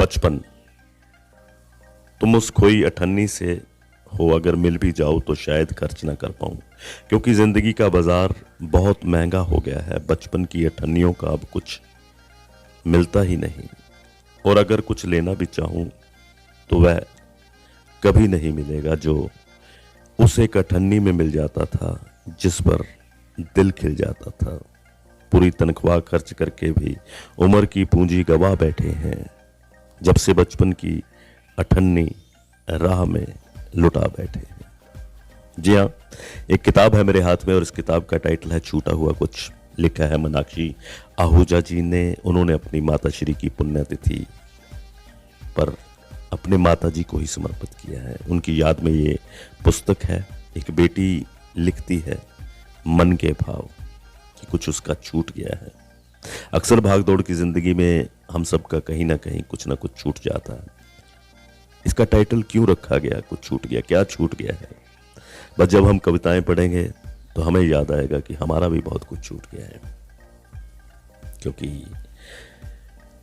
बचपन। तुम उस खोई अठन्नी से हो, अगर मिल भी जाओ तो शायद खर्च ना कर पाऊं, क्योंकि जिंदगी का बाजार बहुत महंगा हो गया है। बचपन की अठन्नियों का अब कुछ मिलता ही नहीं, और अगर कुछ लेना भी चाहूं तो वह कभी नहीं मिलेगा जो उस एक अठन्नी में मिल जाता था, जिस पर दिल खिल जाता था। पूरी तनख्वाह खर्च करके भी उम्र की पूंजी गवा बैठे हैं, जब से बचपन की अठन्नी राह में लुटा बैठे हैं। जी हाँ, एक किताब है मेरे हाथ में और इस किताब का टाइटल है छूटा हुआ कुछ। लिखा है मीनाक्षी आहूजा जी ने। उन्होंने अपनी माता श्री की पुण्यतिथि पर अपने माता जी को ही समर्पित किया है। उनकी याद में ये पुस्तक है। एक बेटी लिखती है मन के भाव कि कुछ उसका छूट गया है। अक्सर भागदौड़ की जिंदगी में हम सबका कहीं ना कहीं कुछ ना कुछ छूट जाता है। इसका टाइटल क्यों रखा गया, कुछ छूट गया? क्या छूट गया है? बस जब हम कविताएं पढ़ेंगे तो हमें याद आएगा कि हमारा भी बहुत कुछ छूट गया है, क्योंकि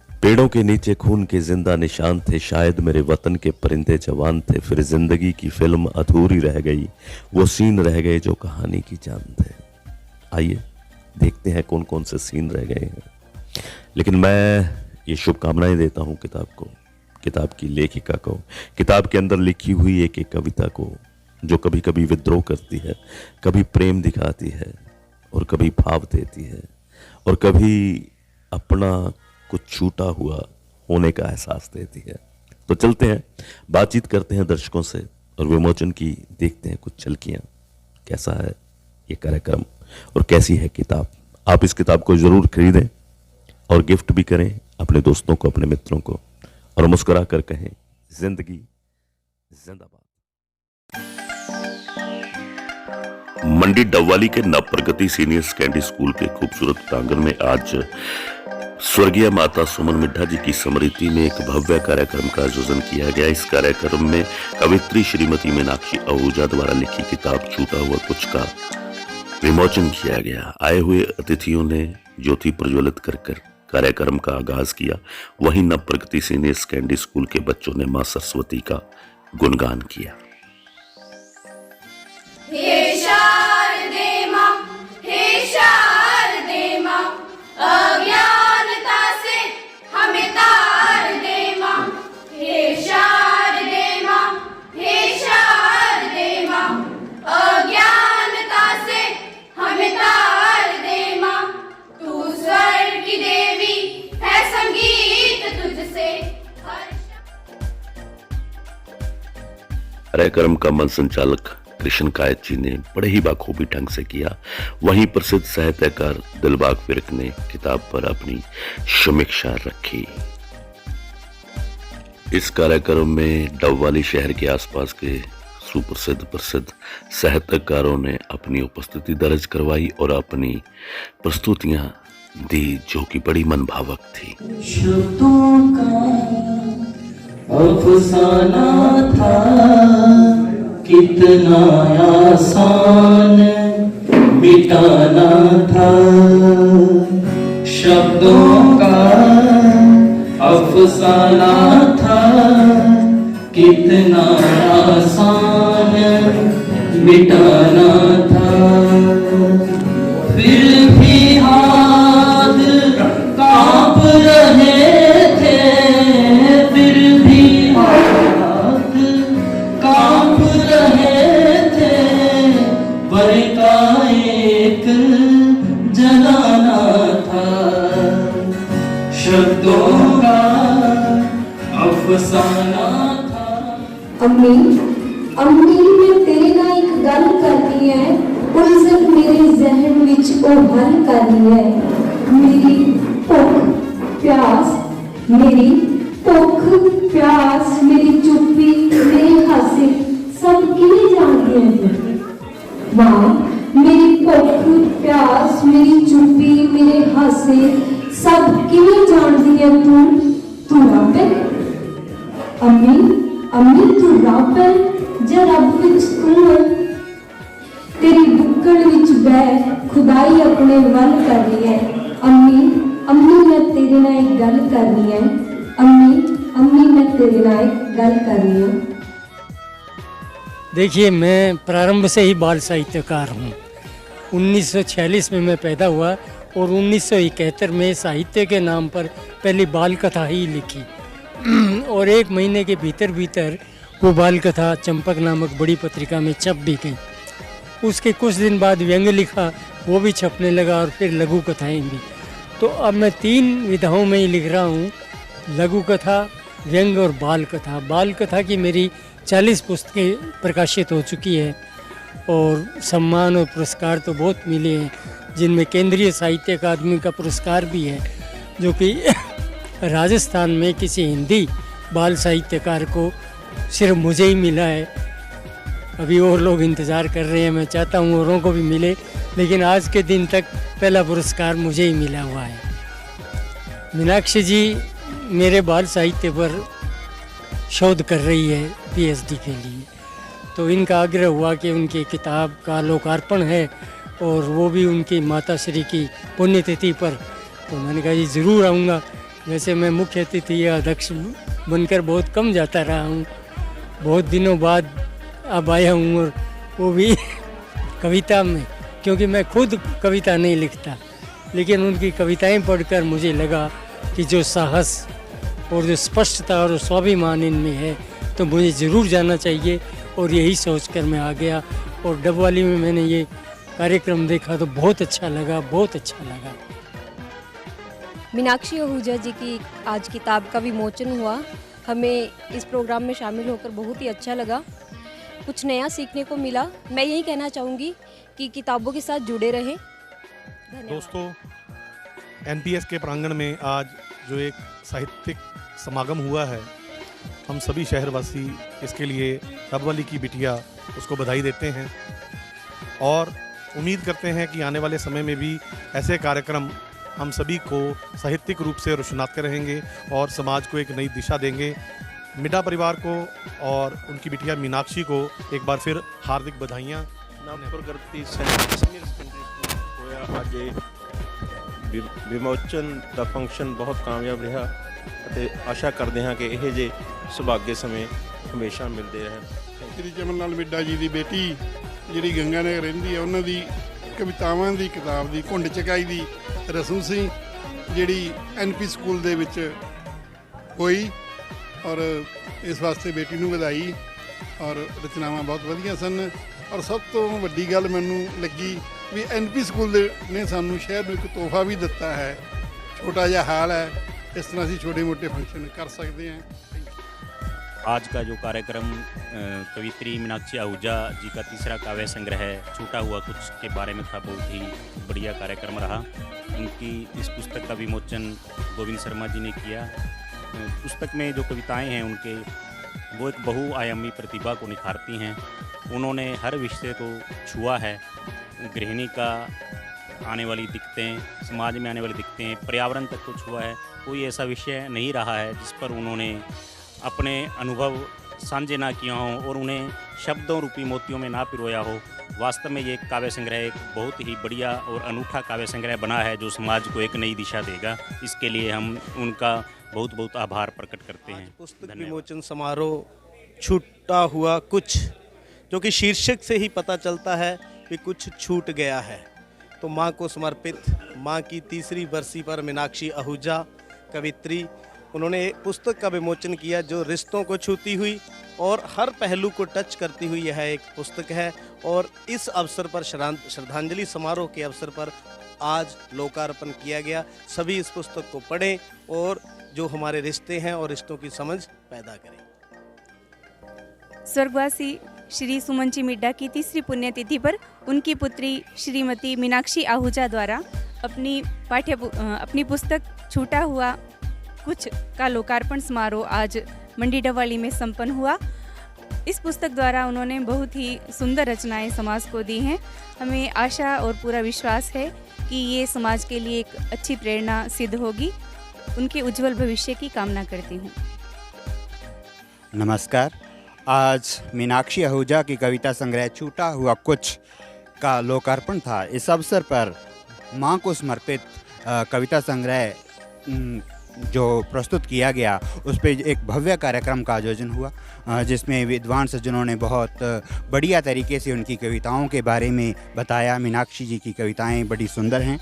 पेड़ों के नीचे खून के जिंदा निशान थे, शायद मेरे वतन के परिंदे जवान थे। फिर जिंदगी की फिल्म अधूरी रह गई, वो सीन रह गए जो कहानी की जान थे। आइए देखते हैं कौन कौन से सीन रह गए हैं। लेकिन मैं ये शुभकामनाएं देता हूं किताब को, किताब की लेखिका को, किताब के अंदर लिखी हुई एक एक कविता को, जो कभी कभी विद्रोह करती है, कभी प्रेम दिखाती है, और कभी भाव देती है, और कभी अपना कुछ छूटा हुआ होने का एहसास देती है। तो चलते हैं, बातचीत करते हैं दर्शकों से और विमोचन की देखते हैं कुछ झलकियां। कैसा है ये कार्यक्रम और कैसी है किताब? आप इस किताब को जरूर खरीदें और गिफ्ट भी करें अपने दोस्तों को, अपने मित्रों को, और मुस्कुरा कर कहें जिंदगी जिंदाबाद। मंडी डबवाली के नवप्रगति सीनियर सेकेंडरी स्कूल के खूबसूरत प्रांगण में आज स्वर्गीय माता सुमन मिड्ढा जी की स्मृति में एक भव्य कार्यक्रम का आयोजन किया गया। इस कार्यक्रम में कवित्री श्रीमती मीनाक्षी आहूजा द्वारा लिखी किताब छूटा हुआ कुछ का विमोचन किया गया। आए हुए अतिथियों ने ज्योति प्रज्वलित कर कार्यक्रम का आगाज किया। वहीं नवप्रगति सीनियर सेकेंडरी स्कूल के बच्चों ने मां सरस्वती का गुणगान किया। हे शारदे मां, हे शारदे मां, अज्ञानता से हमें तार दे मां। हे शारदे मां, हे शारदे मां, अज्ञानता से हमें तार दे मां। तू स्वर्ग की देवी है, संगीत तुझसे कार्यक्रम का मन संचालक कृष्ण कायत जी ने बड़े ही बाखूबी ढंग से किया। वहीं प्रसिद्ध साहित्यकार दिलबाग विरक ने किताब पर अपनी समीक्षा रखी। इस कार्यक्रम में डबवाली शहर के आसपास के सुप्रसिद्ध साहित्यकारों ने अपनी उपस्थिति दर्ज करवाई और अपनी प्रस्तुतियां दी, जो कि बड़ी मनभावक थी। शब्दों का अफसाना था, कितना आसान मिटाना था। शब्दों का अफसाना था, कितना आसान मिटाना था। फिर भी हाथ कांप रहे थे, फिर भी हाथ कांप रहे थे। बरका एक जलाना था, शब्दों का अफसाना था। अम्मी मैं तेरे नाल एक गल करनी है, उलझन मेरे जहन विच ओ हल करनी है। मेरी भुख प्यास, मेरी भुख प्यास, मेरी चुप्पी, मेरे हासे सब किवें जानदी है मां। मेरी भुख प्यास, मेरी चुप्पी, मेरे हासे सब किवें जानदी है तू रब है। अम्मी तू रब है जे रब विच तू है। तेरी बुक्कड़ विच बैठ खुदाई अपने वल करनी है। अम्मी मैं तेरे नाल एक गल करनी है। अम्मी अम्मी मैं तेरे नाल एक गल करनी है। देखिए, मैं प्रारंभ से ही बाल साहित्यकार हूँ। 1946 में मैं पैदा हुआ और 1971 में साहित्य के नाम पर पहली बाल कथा ही लिखी और 1 महीने के भीतर भीतर वो बाल कथा चंपक नामक बड़ी पत्रिका में छप भी गई। उसके कुछ दिन बाद व्यंग्य लिखा, वो भी छपने लगा और फिर लघु कथाएं भी। तो अब मैं 3 विधाओं में ही लिख रहा हूँ, लघु कथा, व्यंग्य और बाल कथा। बाल कथा की मेरी 40 पुस्तकें प्रकाशित हो चुकी है और सम्मान और पुरस्कार तो बहुत मिले हैं, जिनमें केंद्रीय साहित्य अकादमी का पुरस्कार भी है, जो कि राजस्थान में किसी हिंदी बाल साहित्यकार को सिर्फ मुझे ही मिला है। अभी और लोग इंतज़ार कर रहे हैं, मैं चाहता हूँ औरों को भी मिले, लेकिन आज के दिन तक पहला पुरस्कार मुझे ही मिला हुआ है। मीनाक्षी जी मेरे बाल साहित्य पर शोध कर रही है पीएचडी के लिए, तो इनका आग्रह हुआ कि उनकी किताब का लोकार्पण है और वो भी उनकी माताश्री की पुण्यतिथि पर। तो मैंने कहा जी ज़रूर आऊँगा। वैसे मैं मुख्य अतिथि या अध्यक्ष बनकर बहुत कम जाता रहा हूँ, बहुत दिनों बाद अब आया हूँ और वो भी कविता में, क्योंकि मैं खुद कविता नहीं लिखता, लेकिन उनकी कविताएं पढ़कर मुझे लगा कि जो साहस और जो स्पष्टता और स्वाभिमान इनमें है, तो मुझे ज़रूर जाना चाहिए। और यही सोचकर मैं आ गया और डबवाली में मैंने ये कार्यक्रम देखा तो बहुत अच्छा लगा, बहुत अच्छा लगा। मीनाक्षी आहूजा जी की आज किताब का विमोचन हुआ। हमें इस प्रोग्राम में शामिल होकर बहुत ही अच्छा लगा, कुछ नया सीखने को मिला। मैं यही कहना चाहूँगी कि किताबों के साथ जुड़े रहें। धन्यवाद। दोस्तों, एनपीएस के प्रांगण में आज जो एक साहित्यिक समागम हुआ है, हम सभी शहरवासी इसके लिए डबवाली की बिटिया उसको बधाई देते हैं और उम्मीद करते हैं कि आने वाले समय में भी ऐसे कार्यक्रम हम सभी को साहित्यिक रूप से रोशनाते रहेंगे और समाज को एक नई दिशा देंगे। मिड्डा परिवार को और उनकी बिटिया मीनाक्षी को एक बार फिर हार्दिक बधाइयाँ। ਪ੍ਰਗਤੀ ਸੀਨੀਅਰ ਸੈਕੰਡਰੀ ਸਕੂਲ ਹੋਇਆ ਅੱਜ ਇਹ ਵਿਮੋਚਨ ਦਾ ਫੰਕਸ਼ਨ ਬਹੁਤ ਕਾਮਯਾਬ ਰਿਹਾ ਅਤੇ ਆਸ਼ਾ ਕਰਦੇ ਹਾਂ ਕਿ ਇਹ ਜੇ ਸੁਭਾਗੇ ਸਮੇਂ ਹਮੇਸ਼ਾ ਮਿਲਦੇ ਰਹਿਣ। ਸ਼੍ਰੀ ਚਮਨ ਲਾਲ ਮਿੱਡਾ ਜੀ ਦੀ ਬੇਟੀ ਜਿਹੜੀ ਗੰਗਾ ਨਗਰ ਰਹਿੰਦੀ ਹੈ, ਉਹਨਾਂ ਦੀ ਕਵਿਤਾਵਾਂ ਦੀ ਕਿਤਾਬ ਦੀ ਘੁੰਡ ਚਕਾਈ ਦੀ ਰਸਮ ਸੀ, ਜਿਹੜੀ ਐਨਪੀ ਸਕੂਲ ਦੇ ਵਿੱਚ ਹੋਈ ਔਰ ਇਸ ਵਾਸਤੇ ਬੇਟੀ ਨੂੰ ਵਧਾਈ। ਔਰ ਰਚਨਾਵਾਂ ਬਹੁਤ ਵਧੀਆ ਸਨ ਔਰ ਸਭ ਤੋਂ ਵੱਡੀ ਗੱਲ ਮੈਨੂੰ ਲੱਗੀ ਵੀ ਐਨਪੀ ਸਕੂਲ ਦੇ ਨੇ ਸਾਨੂੰ ਸ਼ਹਿਰ ਨੂੰ ਇੱਕ ਤੋਹਫਾ ਵੀ ਦਿੱਤਾ ਹੈ। ਛੋਟਾ ਜਿਹਾ ਹਾਲ ਹੈ, इस तरह से छोटे मोटे फंक्शन कर सकते हैं। आज का जो कार्यक्रम कवित्री मीनाक्षी आहूजा जी का तीसरा काव्य संग्रह छूटा हुआ कुछ के बारे में था, बहुत ही बढ़िया कार्यक्रम रहा। उनकी इस पुस्तक का विमोचन गोविंद शर्मा जी ने किया। पुस्तक में जो कविताएं हैं उनके वो एक बहुआयामी प्रतिभा को निखारती हैं। उन्होंने हर विषय को छुआ है, गृहिणी का आने वाली दिक्कतें, समाज में आने वाली दिक्कतें, पर्यावरण तक को छुआ है। कोई ऐसा विषय नहीं रहा है जिस पर उन्होंने अपने अनुभव साझे ना किया हों और उन्हें शब्दों रूपी मोतियों में ना पिरोया हो। वास्तव में ये काव्य संग्रह एक बहुत ही बढ़िया और अनूठा काव्य संग्रह बना है जो समाज को एक नई दिशा देगा। इसके लिए हम उनका बहुत बहुत आभार प्रकट करते हैं। पुस्तक विमोचन समारोह छूटा हुआ कुछ, जो कि शीर्षक से ही पता चलता है कि कुछ छूट गया है। तो माँ को समर्पित माँ की तीसरी बरसी पर मीनाक्षी आहूजा कवित्री, उन्होंने पुस्तक का विमोचन किया जो रिश्तों को छूती हुई और हर पहलू को टच करती हुई यह एक पुस्तक है। और इस अवसर पर श्रद्धांजलि समारोह के अवसर पर आज लोकार्पण किया गया। सभी इस पुस्तक को पढ़ें और जो हमारे रिश्ते हैं और रिश्तों की समझ पैदा करें। स्वर्गवासी श्री सुमन जी मिड्डा की तीसरी पुण्यतिथि पर उनकी पुत्री श्रीमती मीनाक्षी आहूजा द्वारा अपनी पुस्तक छूटा हुआ कुछ का लोकार्पण समारोह आज मंडी डबवाली में संपन्न हुआ। इस पुस्तक द्वारा उन्होंने बहुत ही सुंदर रचनाएं समाज को दी हैं। हमें आशा और पूरा विश्वास है कि ये समाज के लिए एक अच्छी प्रेरणा सिद्ध होगी। उनके उज्जवल भविष्य की कामना करती हूँ। नमस्कार। आज मीनाक्षी आहूजा की कविता संग्रह छूटा हुआ कुछ का लोकार्पण था। इस अवसर पर माँ को समर्पित कविता संग्रह जो प्रस्तुत किया गया उस पे एक भव्य कार्यक्रम का आयोजन हुआ, जिसमें विद्वान सज्जनों ने बहुत बढ़िया तरीके से उनकी कविताओं के बारे में बताया। मीनाक्षी जी की कविताएं बड़ी सुंदर हैं।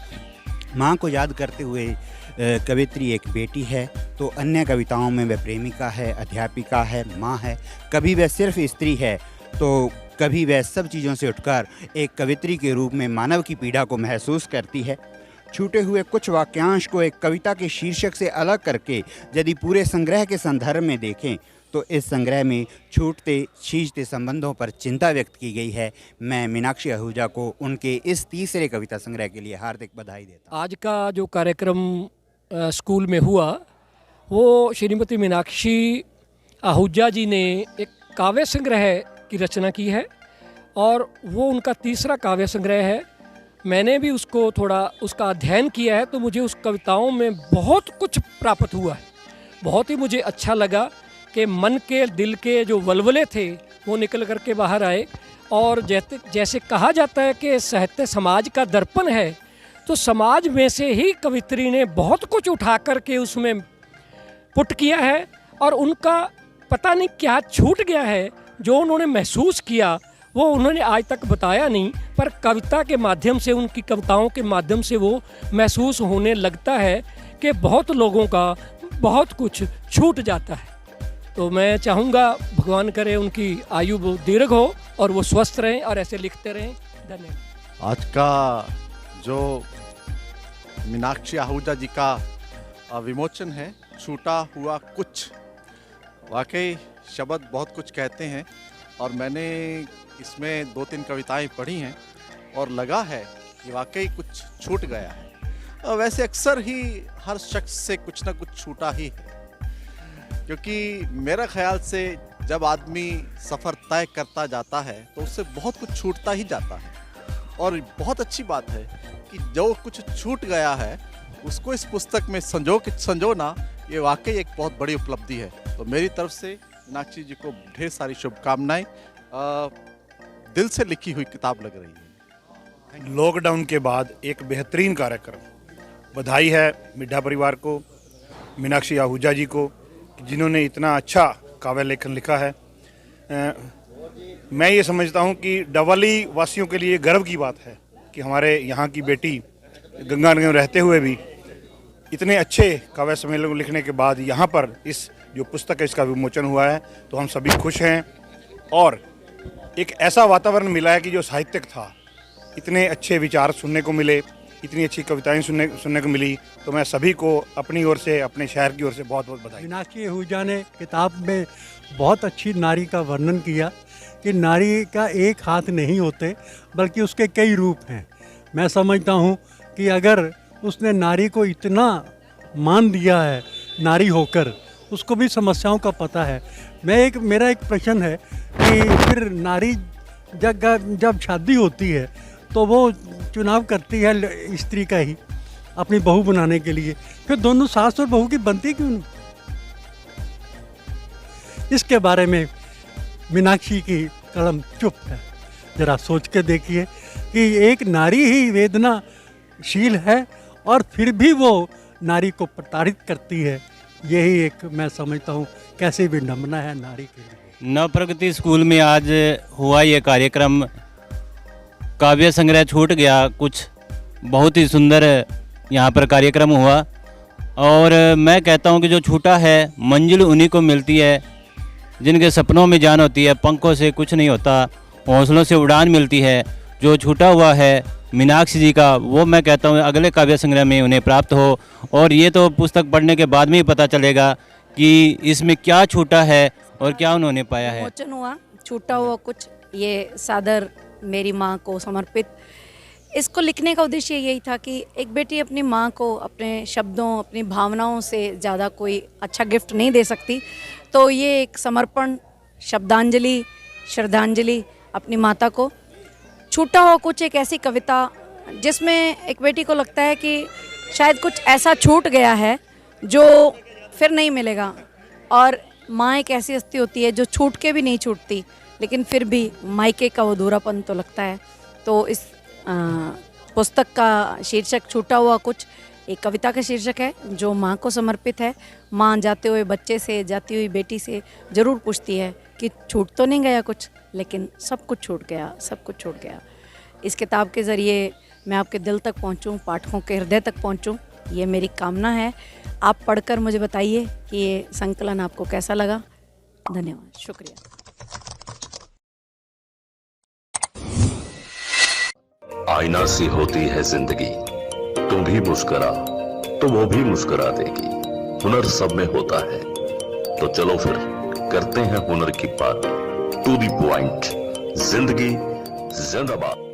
माँ को याद करते हुए कवित्री एक बेटी है, तो अन्य कविताओं में वह प्रेमिका है, अध्यापिका है, माँ है। कभी वह सिर्फ स्त्री है तो कभी वह सब चीज़ों से उठकर एक कवित्री के रूप में मानव की पीड़ा को महसूस करती है। छूटे हुए कुछ वाक्यांश को एक कविता के शीर्षक से अलग करके यदि पूरे संग्रह के संदर्भ में देखें तो इस संग्रह में छूटते छींचते संबंधों पर चिंता व्यक्त की गई है। मैं मीनाक्षी आहूजा को उनके इस तीसरे कविता संग्रह के लिए हार्दिक बधाई देता हूँ। आज का जो कार्यक्रम स्कूल में हुआ वो श्रीमती मीनाक्षी आहूजा जी ने एक काव्य संग्रह की रचना की है और वो उनका तीसरा काव्य संग्रह है। मैंने भी उसको थोड़ा उसका अध्ययन किया है तो मुझे उस कविताओं में बहुत कुछ प्राप्त हुआ है। बहुत ही मुझे अच्छा लगा कि मन के दिल के जो वलवले थे वो निकल कर के बाहर आए। और जैसे कहा जाता है कि साहित्य समाज का दर्पण है, तो समाज में से ही कवित्री ने बहुत कुछ उठा कर के उसमें पुट किया है और उनका पता नहीं क्या छूट गया है जो उन्होंने महसूस किया वो उन्होंने आज तक बताया नहीं, पर कविता के माध्यम से, उनकी कविताओं के माध्यम से वो महसूस होने लगता है कि बहुत लोगों का बहुत कुछ छूट जाता है। तो मैं चाहूँगा भगवान करे उनकी आयु दीर्घ हो और वो स्वस्थ रहें और ऐसे लिखते रहें। धन्यवाद। आज का जो मीनाक्षी आहूजा जी का विमोचन है, छूटा हुआ कुछ, वाकई शब्द बहुत कुछ कहते हैं और मैंने इसमें 2-3 कविताएं पढ़ी हैं और लगा है कि वाकई कुछ छूट गया है। वैसे अक्सर ही हर शख्स से कुछ ना कुछ छूटा ही है, क्योंकि मेरा ख्याल से जब आदमी सफ़र तय करता जाता है तो उससे बहुत कुछ छूटता ही जाता है। और बहुत अच्छी बात है कि जो कुछ छूट गया है उसको इस पुस्तक में संजोना ये वाकई एक बहुत बड़ी उपलब्धि है। तो मेरी तरफ से मीनाक्षी जी को ढेर सारी शुभकामनाएं। दिल से लिखी हुई किताब लग रही है। लॉकडाउन के बाद एक बेहतरीन कार्यक्रम, बधाई है मिड्ढा परिवार को, मीनाक्षी आहूजा जी को, जिन्होंने इतना अच्छा काव्य लेखन लिखा है। मैं ये समझता हूँ कि डबली वासियों के लिए गर्व की बात है कि हमारे यहाँ की बेटी गंगानगर में रहते हुए भी इतने अच्छे काव्य सम्मेलन लिखने के बाद यहाँ पर इस जो पुस्तक है इसका विमोचन हुआ है, तो हम सभी खुश हैं। और एक ऐसा वातावरण मिला है कि जो साहित्यिक था, इतने अच्छे विचार सुनने को मिले, इतनी अच्छी कविताएं सुनने को मिली, तो मैं सभी को अपनी ओर से, अपने शहर की ओर से बहुत बहुत बधाई। मीनाक्षी आहूजा ने किताब में बहुत अच्छी नारी का वर्णन किया कि नारी का एक हाथ नहीं होते बल्कि उसके कई रूप हैं। मैं समझता हूँ कि अगर उसने नारी को इतना मान दिया है नारी होकर, उसको भी समस्याओं का पता है। मेरा एक प्रश्न है कि फिर नारी जब शादी होती है तो वो चुनाव करती है स्त्री का ही अपनी बहू बनाने के लिए, फिर दोनों सास और बहू की बनती क्यों नहीं? इसके बारे में मीनाक्षी की कलम चुप है। जरा सोच के देखिए कि एक नारी ही वेदनाशील है और फिर भी वो नारी को प्रताड़ित करती है। यही एक मैं समझता हूँ कैसी विडंबना है नारी के लिए। नवप्रगति स्कूल में आज हुआ ये कार्यक्रम, काव्य संग्रह छूट गया कुछ, बहुत ही सुंदर यहाँ पर कार्यक्रम हुआ। और मैं कहता हूँ कि जो छूटा है मंजिल उन्हीं को मिलती है जिनके सपनों में जान होती है। पंखों से कुछ नहीं होता, हौसलों से उड़ान मिलती है। जो छूटा हुआ है मीनाक्षी जी का, वो मैं कहता हूँ अगले काव्य संग्रह में उन्हें प्राप्त हो। और ये तो पुस्तक पढ़ने के बाद में ही पता चलेगा कि इसमें क्या छूटा है और क्या उन्होंने पाया है। विमोचन हुआ छूटा हुआ कुछ, ये सादर मेरी माँ को समर्पित। इसको लिखने का उद्देश्य यही था कि एक बेटी अपनी माँ को अपने शब्दों, अपनी भावनाओं से ज़्यादा कोई अच्छा गिफ्ट नहीं दे सकती। तो ये एक समर्पण, शब्दांजलि, श्रद्धांजलि अपनी माता को। छूटा हुआ कुछ एक ऐसी कविता जिसमें एक बेटी को लगता है कि शायद कुछ ऐसा छूट गया है जो फिर नहीं मिलेगा। और माँ एक ऐसी हस्ती होती है जो छूट के भी नहीं छूटती, लेकिन फिर भी मायके का वो अधूरापन तो लगता है। तो इस पुस्तक का शीर्षक छूटा हुआ कुछ, एक कविता का शीर्षक है जो माँ को समर्पित है। माँ जाते हुए बच्चे से, जाती हुई बेटी से ज़रूर पूछती है कि छूट तो नहीं गया कुछ, लेकिन सब कुछ छूट गया, सब कुछ छूट गया। इस किताब के ज़रिए मैं आपके दिल तक पहुँचूँ, पाठकों के हृदय तक पहुँचूँ, ये मेरी कामना है। आप पढ़कर मुझे बताइए कि ये संकलन आपको कैसा लगा। धन्यवाद, शुक्रिया। आईना सी होती है जिंदगी, तू भी मुस्कुरा तो वो भी मुस्कुरा देगी। हुनर सब में होता है, तो चलो फिर करते हैं हुनर की बात। टू द पॉइंट, जिंदगी जिंदाबाद।